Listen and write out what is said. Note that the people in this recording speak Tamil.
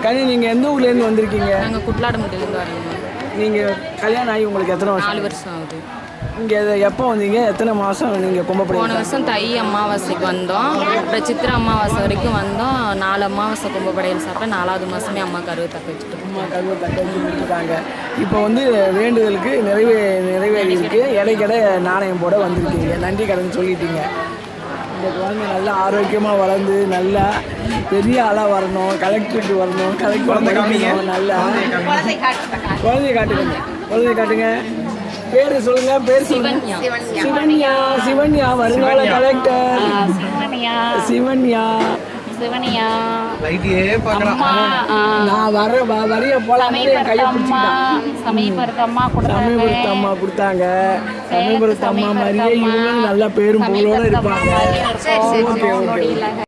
கனி நீங்கள் எந்த ஊர்லேருந்து வந்திருக்கீங்க? நாங்கள் குட்லாடம்பட்டிலேருந்து வரோங்க. நீங்கள் கல்யாணம் ஆகி உங்களுக்கு எத்தனை வருஷம்? 4 வருஷம் ஆகுது. இங்கே எப்போ வந்தீங்க? எத்தனை மாதம் நீங்கள் கும்பப்படி? போன வருஷம் தை அமாவாசைக்கு வந்தோம். அப்புறம் சித்திரை அமாவாசை வரைக்கும் வந்தோம். 4 அமாவாசை கும்பப்படையில் சாப்பிட்டா 4வது மாதமே அம்மா கருவை தக்க வச்சுட்டு அம்மா கருவை தக்க வச்சு முடிச்சுட்டாங்க. இப்போ வந்து வேண்டுதலுக்கு நிறைவேறி இருக்கு. இடைக்கடை நாணயம் போட வந்திருக்கீங்க. நன்றி கடன் சொல்லிட்டீங்க. இந்த குழந்தை நல்லா ஆரோக்கியமாக வளர்ந்து நல்லா பெரிய ஆளாக வரணும், கலெக்டருக்கு வரணும், கலெக்டர் நல்லா குழந்தைய காட்டுங்க. பேர் சொல்லுங்க. பேர் சிவன்யா. சிவன்யா வருங்கால கலெக்டர். சிவன்யா நான் வரைய போலாம். கையை பிடிச்சிக்கிட்டான். சமயபுரத்து அம்மா கொடுத்தாங்க. சமயபுரத்து அம்மா மாதிரியே இவங்களும் நல்ல பேரும் புகழோட இருப்பாங்க. ஓகே.